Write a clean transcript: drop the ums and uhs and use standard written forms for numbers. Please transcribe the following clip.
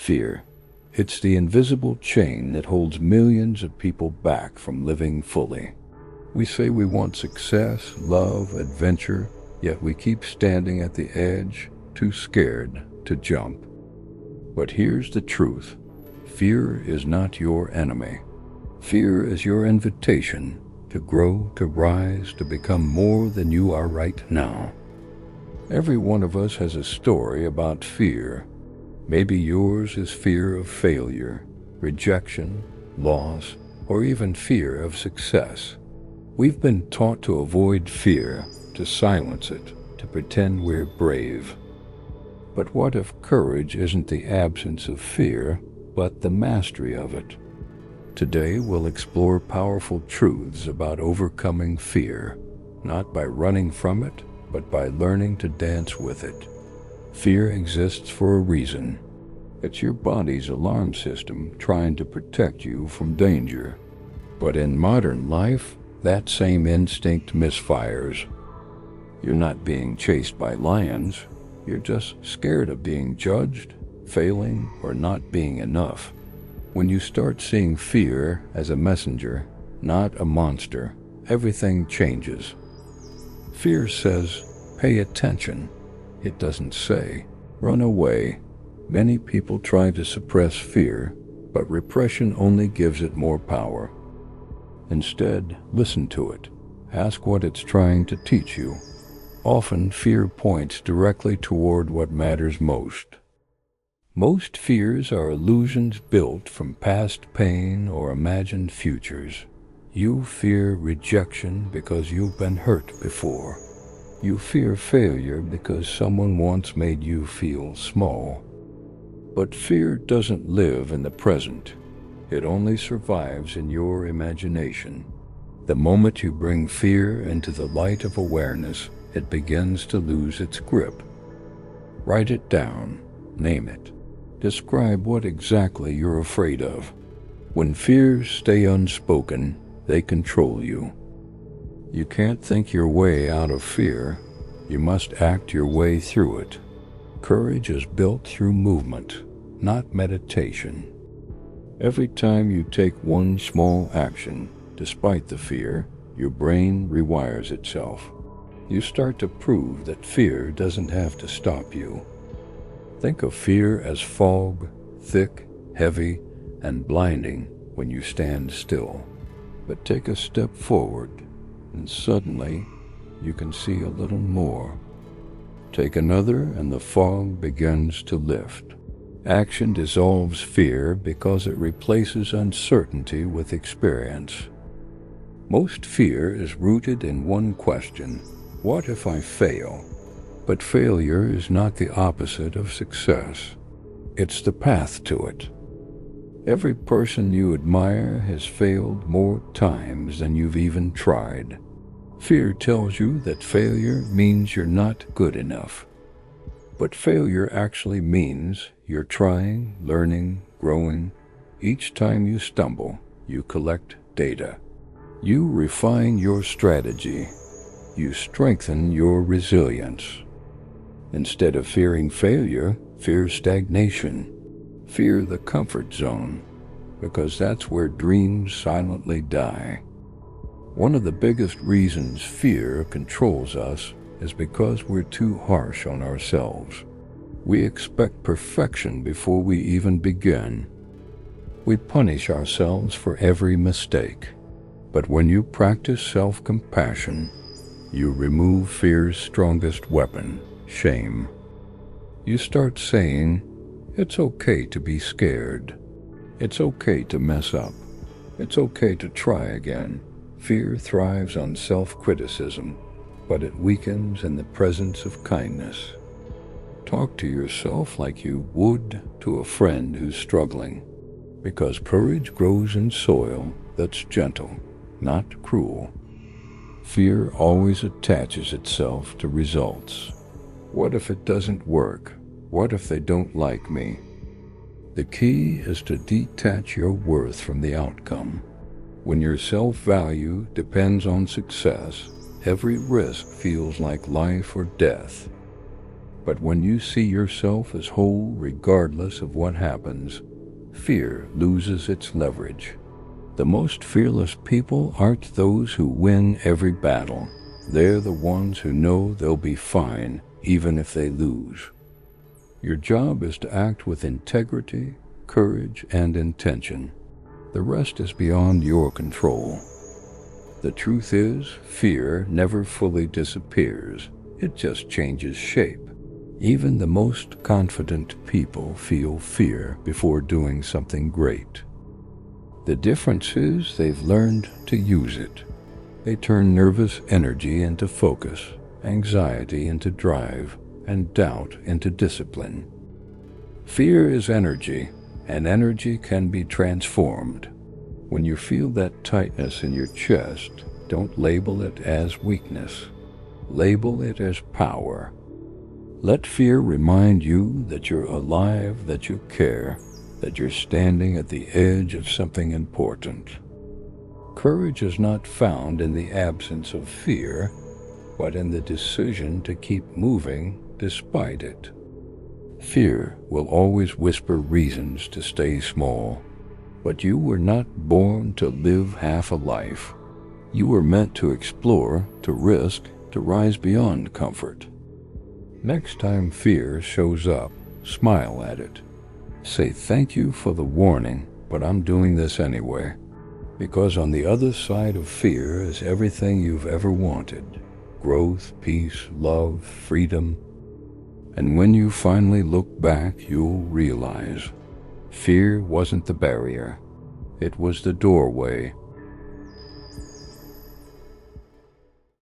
Fear. It's the invisible chain that holds millions of people back from living fully. We say we want success, love, adventure, yet we keep standing at the edge, too scared to jump. But here's the truth. Fear is not your enemy. Fear is your invitation to grow, to rise, to become more than you are right now. Every one of us has a story about fear. Maybe yours is fear of failure, rejection, loss, or even fear of success. We've been taught to avoid fear, to silence it, to pretend we're brave. But what if courage isn't the absence of fear, but the mastery of it? Today we'll explore powerful truths about overcoming fear, not by running from it, but by learning to dance with it. Fear exists for a reason. It's your body's alarm system trying to protect you from danger. But in modern life, that same instinct misfires. You're not being chased by lions. You're just scared of being judged, failing, or not being enough. When you start seeing fear as a messenger, not a monster, everything changes. Fear says, pay attention. It doesn't say, run away. Many people try to suppress fear, but repression only gives it more power. Instead, listen to it. Ask what it's trying to teach you. Often, fear points directly toward what matters most. Most fears are illusions built from past pain or imagined futures. You fear rejection because you've been hurt before. You fear failure because someone once made you feel small. But fear doesn't live in the present. It only survives in your imagination. The moment you bring fear into the light of awareness, it begins to lose its grip. Write it down. Name it. Describe what exactly you're afraid of. When fears stay unspoken, they control you. You can't think your way out of fear. You must act your way through it. Courage is built through movement, not meditation. Every time you take one small action, despite the fear, your brain rewires itself. You start to prove that fear doesn't have to stop you. Think of fear as fog, thick, heavy, and blinding when you stand still. But take a step forward, and suddenly you can see a little more. Take another, and the fog begins to lift. Action dissolves fear because it replaces uncertainty with experience. Most fear is rooted in one question: what if I fail? But failure is not the opposite of success. It's the path to it. Every person you admire has failed more times than you've even tried. Fear tells you that failure means you're not good enough. But failure actually means you're trying, learning, growing. Each time you stumble, you collect data. You refine your strategy. You strengthen your resilience. Instead of fearing failure, fear stagnation. Fear the comfort zone, because that's where dreams silently die. One of the biggest reasons fear controls us is because we're too harsh on ourselves. We expect perfection before we even begin. We punish ourselves for every mistake. But when you practice self-compassion, you remove fear's strongest weapon, shame. You start saying, it's okay to be scared. It's okay to mess up. It's okay to try again. Fear thrives on self-criticism, but it weakens in the presence of kindness. Talk to yourself like you would to a friend who's struggling, because courage grows in soil that's gentle, not cruel. Fear always attaches itself to results. What if it doesn't work? What if they don't like me? The key is to detach your worth from the outcome. When your self-value depends on success, every risk feels like life or death. But when you see yourself as whole regardless of what happens, fear loses its leverage. The most fearless people aren't those who win every battle. They're the ones who know they'll be fine even if they lose. Your job is to act with integrity, courage, and intention. The rest is beyond your control. The truth is, fear never fully disappears. It just changes shape. Even the most confident people feel fear before doing something great. The difference is they've learned to use it. They turn nervous energy into focus, anxiety into drive, and doubt into discipline. Fear is energy, and energy can be transformed. When you feel that tightness in your chest, don't label it as weakness. Label it as power. Let fear remind you that you're alive, that you care, that you're standing at the edge of something important. Courage is not found in the absence of fear, but in the decision to keep moving despite it. Fear will always whisper reasons to stay small, but you were not born to live half a life. You were meant to explore, to risk, to rise beyond comfort. Next time fear shows up, smile at it. Say thank you for the warning, but I'm doing this anyway. Because on the other side of fear is everything you've ever wanted. Growth, peace, love, freedom. And when you finally look back, you'll realize fear wasn't the barrier. It was the doorway